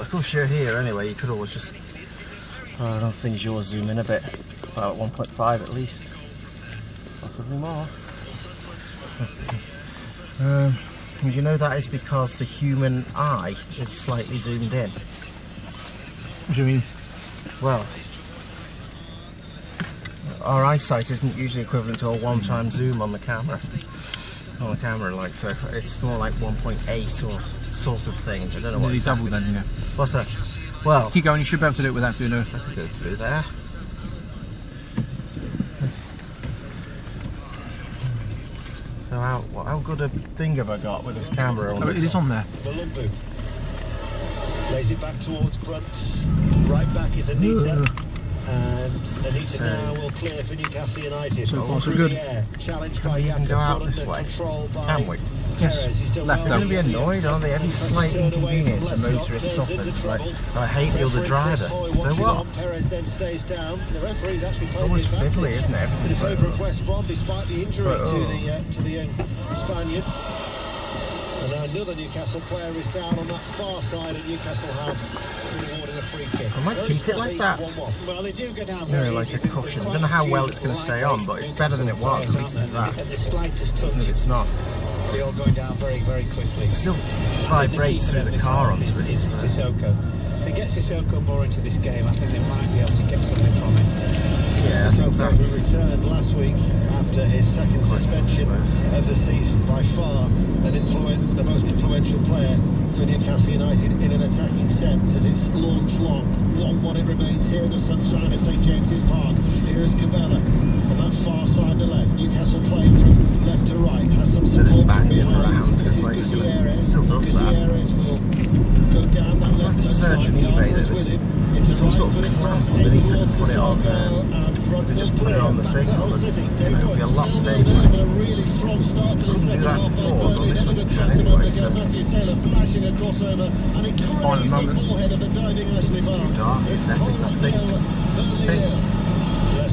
of course you're here anyway, you could always just... Oh, I don't think you'll zoom in a bit. About 1.5 at least. Possibly more. You know that is because the human eye is slightly zoomed in. What do you mean? Well, our eyesight isn't usually equivalent to a one-time zoom on the camera. Like, so it's more like 1.8 or sort of thing. I don't know what. Nearly double then, yeah. What's that? Well, keep going. You should be able to do it without doing a. I could go through there. So how good a thing have I got with this camera on? Oh, it is on there. Malumbu lays it back towards front. Right back is Anita. And Anita now will clear for Newcastle United. So far so good. Challenged Can by we even go out this way? Can we? Yes. Left They're going to be annoyed, aren't they? Every slight inconvenience a motorist suffers is like, oh, I hate the other driver. So what? It's always fiddly, isn't it? In favour of West Brom, despite the injury to the young Spaniard. And another Newcastle player is down on that far side, and Newcastle have rewarded a free kick. I might keep it like that. Well, they do go down Like a cushion. I don't know how well it's going to stay on, but it's better than it was. At least it's that. Even if it's not. They all going down very, very quickly. It still vibrates through the car onto it. Sissoko. If they get Sissoko more into this game, I think they might be able to get something from it. Yeah, I think Sissoko, that's... who returned last week after his second suspension of the season, by far the most influential player for Newcastle United in an attacking sense, as it's launched long. 1-1 it remains here in the sunshine of St James's Park. Here is Cabela on that far side to left. Newcastle playing from left to right, has some support from behind. Still does that. I'm concerned on eBay that there's some sort of clamp underneath it and put it on you can just put it on the thing, it'll be a lot stabler. Couldn't do that before, but this one you can anyway, so... Fine at the moment. It's too dark, the settings, I think.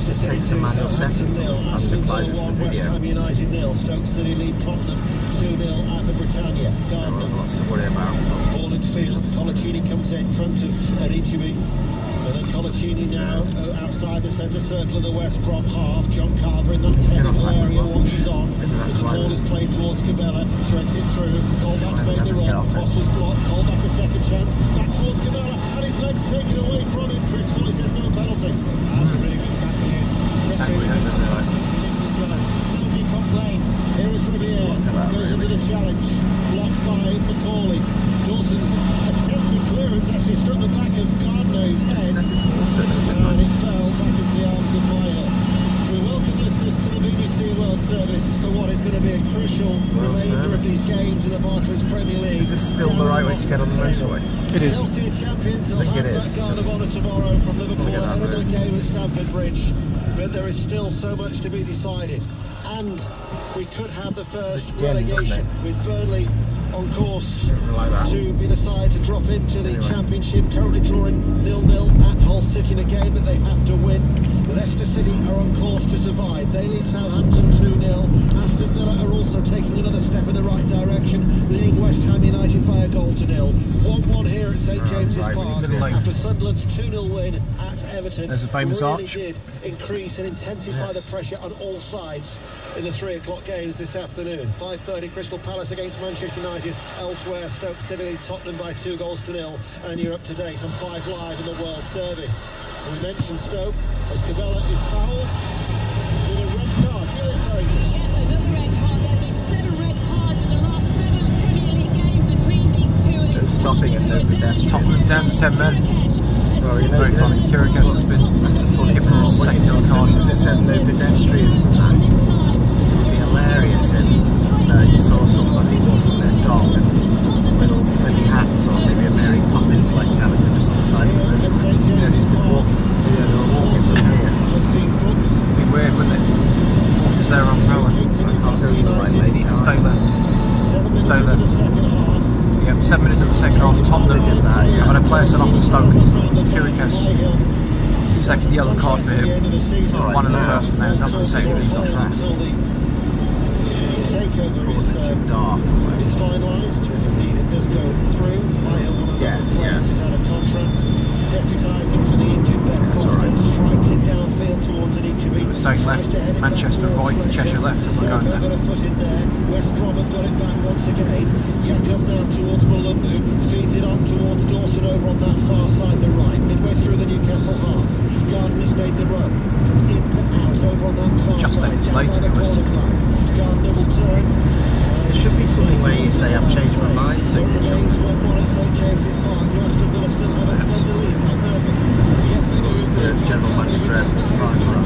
It takes the manual settings off and applies it to the video. There was lots to worry about. Ball in field, Colaccini comes in front of Anichebe. And then Colaccini now outside the centre circle of the West Brom half. John Carver in that technical area watches on. As the ball is played towards Cabela, shreds it through. Colback's made the run. Cross was blocked. Colback a second chance. Back towards Cabela, and his legs taken away from him. Chris Boyce says no penalty. That's a really good tackle here. Exactly, I didn't realise. Nobody complain. Here is Riviere. Goes into the challenge. Blocked by Macaulay. Dawson's attempted clearance actually struck the back of Gardner's head. And it fell back into the arms of Meyer. We welcome listeners to the BBC World Service for what is going to be a crucial remainder of these games in the Barclays Premier League. Is this still the right way to get on the motorway? It is. I think it is. Tomorrow from Liverpool ahead of the game at Stamford Bridge. But there is still so much to be decided. And we could have the first relegation with Burnley on course to be the side to drop into the Championship, currently drawing 0-0 at Hull City in a game that they have to win. Leicester City are on course to survive. They lead Southampton 2-0. Aston Villa are also taking another step in the right direction, leading West Ham United by a goal to 0. 1-1 here at St James's Park after Sunderland's 2-0 win at Everton. There's a famous arch. Did increase and intensify the pressure on all sides in the 3 o'clock games this afternoon. 5:30 Crystal Palace against Manchester United. Elsewhere, Stoke City lead Tottenham by 2-0, and you're up to date on 5 Live in the World Service. And we mentioned Stoke as Cabela is fouled with a red card. Julian Berrington. Yes, another red card. There have been 7 red cards in the last 7 Premier League games between these two. No stopping and no pedestrians. Tottenham's down to 10 men. Oh, you know, very funny. Kirikas has been that's a funny given a second yellow card because it says no pedestrians and that. It would be hilarious if you saw somebody walking their dog and little frilly hats or maybe a Mary Poppins like character just on the side of the motorway. Yeah, they were walking from here. It'd be weird, wouldn't it? It's their umbrella. I can't go this way, lady. Needs to stay left. Stay left. Yeah, 7 minutes of the second half. Tottenham did that, yeah. Had a player sent off the Stoke. Kirikas. Second yellow card for him. Right, one in the first, and then nothing to say for his off track. Too dark. It's finalised. Indeed, it does go through. Yeah. left, Manchester right, Cheshire left, and we're going left. West Brom have got it back once again. Jakob now towards Malumbu, feeds it on towards Dawson over on that far side, the right, midway through the Newcastle half. Gardner's made the run from in to out over on that far Just side. days later, it was. Gardner will turn. There should be something where you say I've changed my mind signal, shouldn't there? It's the General Magistrate private road.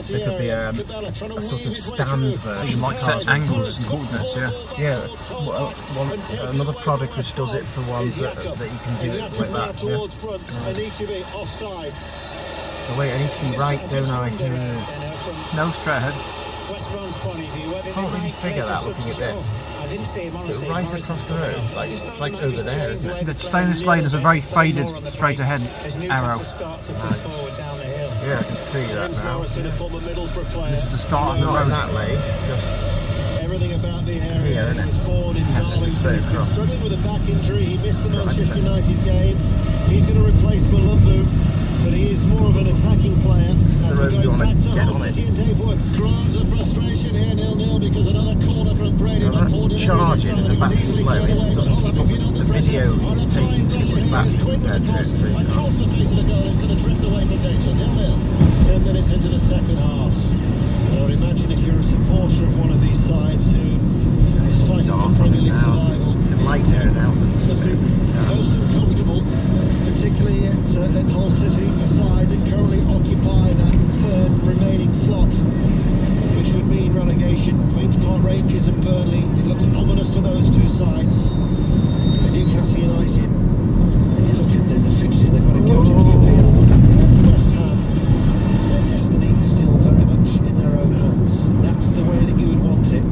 There could be a sort of stand version. So you might set angles and coordinates, yeah. Yeah, another product which does it for ones that you can do it like that. Yeah. So wait, I need to be right, don't I? No, straight ahead. I can't really figure that looking at this. So right across the road, it's like over there, isn't it? The stainless lane is a very faded straight ahead arrow. Right. Yeah, I can see that now. This is the start of the Not road. in that lane, just here, isn't it? Yes, straight across. Struggling with a back injury, he missed the Manchester United game. He's going to replace Malumbu, but he is more of an attacking player. This is the road you want to get on it. Groans of frustration here, 0-0, because another corner from Brady. That charging if the battery's low it doesn't keep up with the video. Is taking too much battery compared to it, so you can't. Across the face of the goal, it's going to drift away from danger. 0-0. 10 minutes into the second half. I would imagine if you're a supporter of one of these sides who is fighting for Premier League survival, the light there in elements of it. Most uncomfortable, particularly at Hull City, a side that currently occupy that third remaining slot, which would mean relegation. Queen's Park Rangers and Burnley. It looks ominous for those two sides. For Newcastle United, and you look at the fixtures they've got to go to QPR. West Ham, their destiny still very much in their own hands. That's the way that you would want it.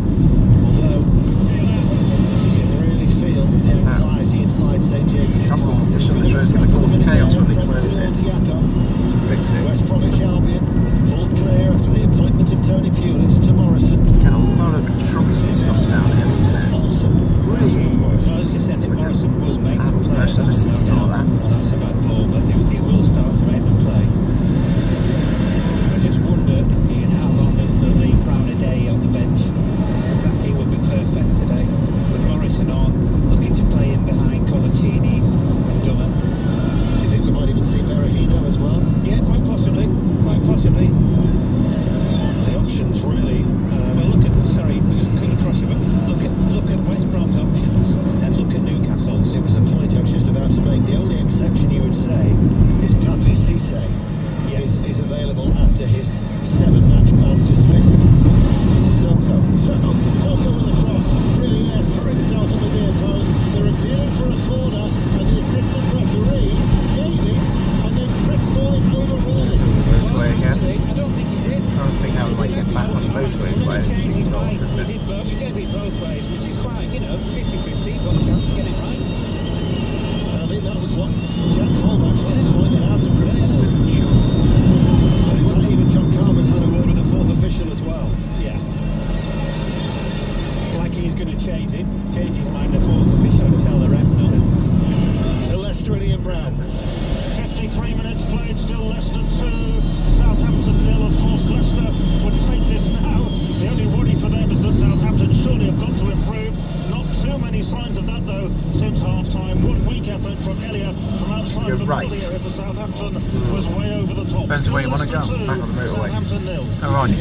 Although you can really feel the anxiety inside St James's. This road's going to cause chaos when they close it. To fix it. West Bromwich Albion pulled clear after the appointment of Tony Pulis to Morrison. There's kind of a lot of trucks and stuff down here, isn't there? I haven't personally seen some of that. That's a bad ball, but it will start to make them play. I just wonder, Ian, how long the Lee Crowder day on the bench, because that he would be perfect today. With Morrison on, looking to play in behind Colaccini and Dunham. Do you think we might even see Berahino as well? Yeah, quite possibly. Quite possibly. The options really. Well, look at. Sorry, we just cut across it. But look at West Brom's options, and look at Newcastle's. It was a point I was just about to make. The only exception you would say is Pape Cisse. Yes, is available after his 7-match ban dismissal. Sissoko with the cross. Really threw himself on the near post. They're appealing for a corner, and the assistant referee gave it, and then Chris Boyd overruled it. So the motorway again. I don't think he did. I'm trying to think how we might get back on the motorway's way. It's off, isn't it? We get it both ways, which is quite, 50-50, got a chance to get it right. And I think that was what Jack Colback pointed out to Chris. Wythenshawe. And in fact, even John Carver's had a word with the fourth official as well. Yeah. Like he's going to change his mind, the fourth official, and tell the ref no. To Leicester and Ian Brown. 53 minutes played, still Leicester 2, Southampton 0. Of course, Leicester would take this now. The only worry for them is that Southampton surely have got to improve. Not too many signs of that though since half-time. One weak effort from Elliott from outside. You're right. Depends where you want to go. Back on the motorway. Alright,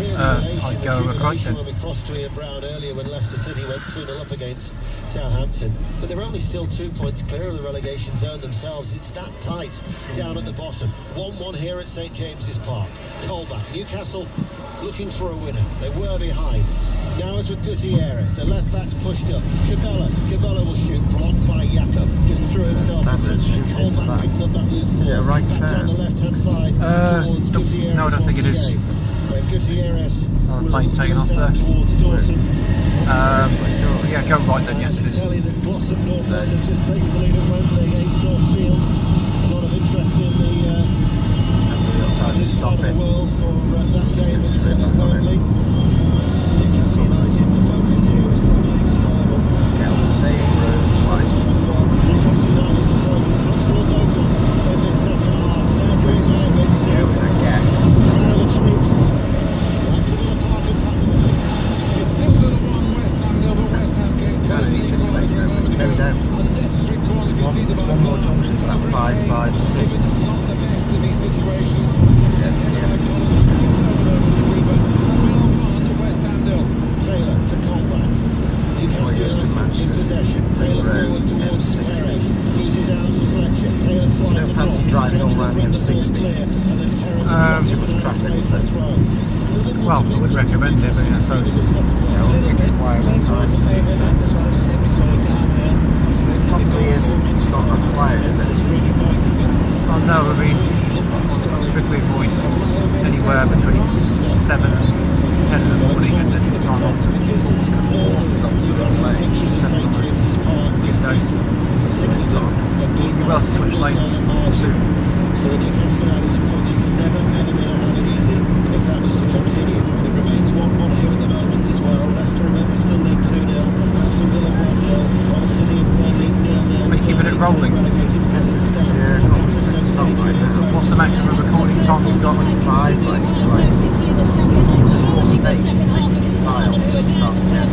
I'd go right then. When we crossed to Ian Brown earlier when Leicester City went 2-0 up against Southampton, but they're only still 2 points clear of the relegation zone themselves. It's that tight down at the bottom. 1-1 here at St James's Park. Colback, Newcastle looking for a winner. They were behind. Now it's with Gutierrez. The left back's pushed up. Cabella will shoot, blocked by Jakob. Just threw himself. Colback picks up that loose ball. Is it a right turn? On the left-hand side. No, I don't think it is. Gutierrez. Plane taken off there. Yeah, go right then, yes it is. Just taking the lead at Wembley against North Shields. A lot of interest in the time to stop it. world for that game at Wembley. Just get on the same road twice. Just keep going, I guess. Kind of need this lane, don't we? No, we don't. There's one more junction to that 556. Yeah, it's here. Taylor to Colback. Well, goes to Manchester Ring Road, M60. You don't fancy driving all around the M60? Too much traffic with it. Well, I wouldn't recommend it, but I suppose. Yeah, I wouldn't think it requires the time to do so. It probably is not required, is it? Oh no, I mean, I'll strictly avoid anywhere between 7 and 10 in the morning and then time off. It's just going to force us onto the wrong lane. 7 in the midday. You'll be able to switch lanes soon. So the Newcastle United supporters are never ever going to have it easy if that was to continue. It remains 1-1 here at the moment as well. Leicester, remember, still lead 2-0. Aston Villa 1-0. Hull City and Burnley 0-0. Are you keeping it rolling? Yes, yeah, let's stop right now. What's the maximum recording time you've got? 25, but it's like, if there's more space, you can make a new file and just start again.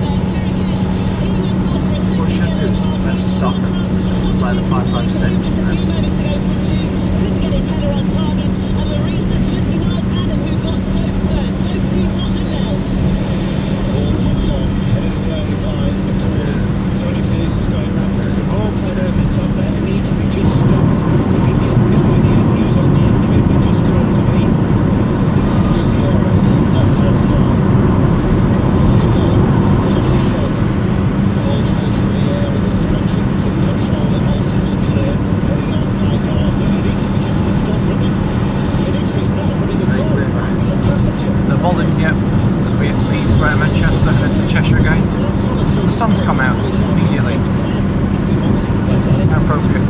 What we should do is press stop and just apply the 556 and then. Couldn't get his header on target, and Marisa's just denied Adam, who got Stoke first. Stoke 2, Tottenham 0. Ball top long, headed away by McClure. Tony Fierce is going round. There's a ball played over the top there. It needs to be just stopped. We can get going here. He was on the end of it, but just caught to me. Gutierrez, left-hand side. Cabella, just his shoulder. Ball floats in the air with a stretching control that also will clear. Heading on by Garner. It needs to be just stopped running. It needs to be stopped running. Same river. The volume, yeah, as we leave Greater Manchester and head to Cheshire again. The sun's come out immediately. How appropriate.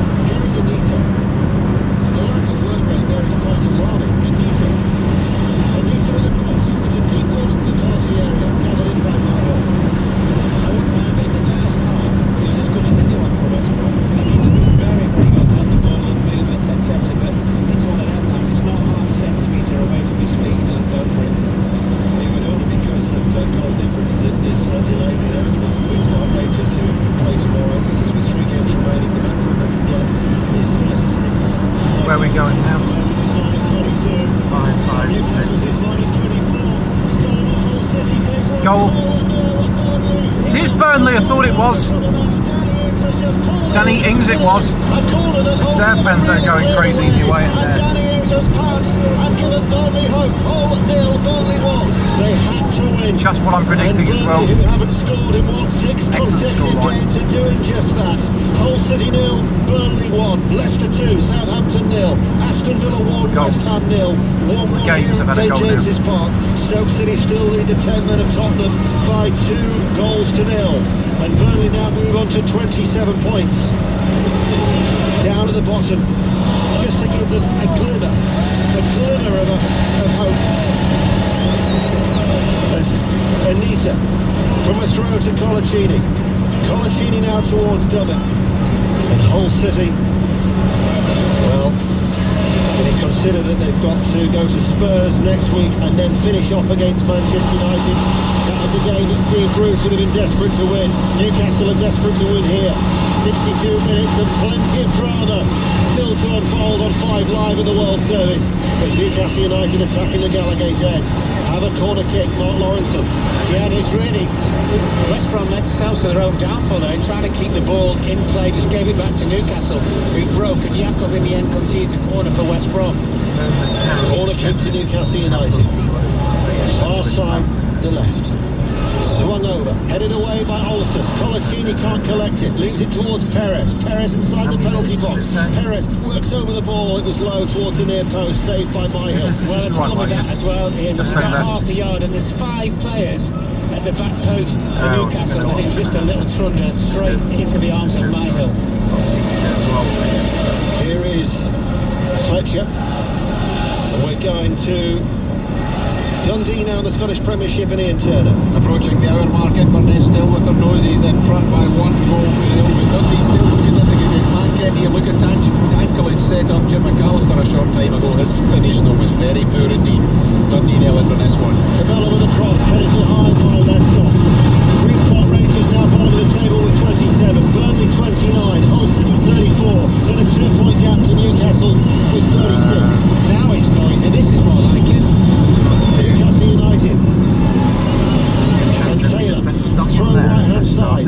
The lack of work rate there is quite alarming. Anita with a cross. It's a deep ball into the penalty area. Gathered in by Mayo. I wouldn't mind being the first half. He was as good as anyone for West Brom. Anita was very, very good at the ball and movement, etc. But it's one of them now. It's not half a centimetre away from his feet. He doesn't go for it. It would only because of goal difference that this delayed the inevitable moves by Rangers, who play tomorrow because with 3 games remaining, the maximum they can get is 36. So where are we going now? 556. Goal. It is Burnley, I thought it was. Danny Ings it was. It's their fans that are going crazy anyway at there. Danny Ings has passed and given Burnley hope. Hull 0, Burnley 1. They had to win. Just what I'm predicting as well. Who haven't scored in what, 6 Excellent scoreline. games are doing just that. Hull City 0, Burnley 1, Leicester 2, Southampton 0, Aston Villa 1, Goals. West Ham 0, 1-1 The games have had a St goal now. James's Park. Stoke City still lead the 10 men of Tottenham by 2 goals to 0, and Burnley now move on to 27 points. Down at the bottom, just to give them a glimmer of hope. As Anita from West Row to Colaccini. Colaccini now towards Dublin. And Hull City, well, when you consider that they've got to go to Spurs next week and then finish off against Manchester United, that was a game that Steve Bruce would have been desperate to win. Newcastle are desperate to win here. 62 minutes and plenty of drama still to unfold on 5 Live in the World Service as Newcastle United attacking the Gallagher's end. Have a corner kick, Mark Lawrenson. Yeah, and it's really West Brom led themselves to their own downfall there, trying to keep the ball in play, just gave it back to Newcastle, who broke, and Jakob in the end conceded a corner for West Brom. Corner kick to Newcastle United. Far side, the left. Swung over, headed away by Olsen. Colaccini can't collect it, leaves it towards Perez. Perez inside the penalty box. Perez works over the ball, it was low towards the near post, saved by Myhill. Well, it's right with that as well, Ian. It's got half a yard, and there's 5 players at the back post for Newcastle, and it's just a little trunder straight into the arms of Myhill. Here is Fletcher, and we're going to Dundee now in the Scottish Premiership, and Ian Turner. Approaching the hour mark, Inverness still with their noses in front by 1 goal to 0, but Dundee still look as if they could get back in here. Look at Tankle had set up Jim McAllister a short time ago. His finish though was very poor indeed. Dundee 0, Inverness 1. Cabella with a cross, headed behind by Leicester. Green Spot Rangers now bottom of the table with 27, Burnley 29, Hull City 34, then a 2-point gap to Newcastle with 36. Now it's noisy, this is more like it. Newcastle United. And Taylor, from right-hand side.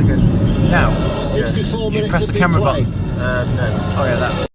Now, 64 you minutes press have the been camera played. button. No. Oh yeah, that's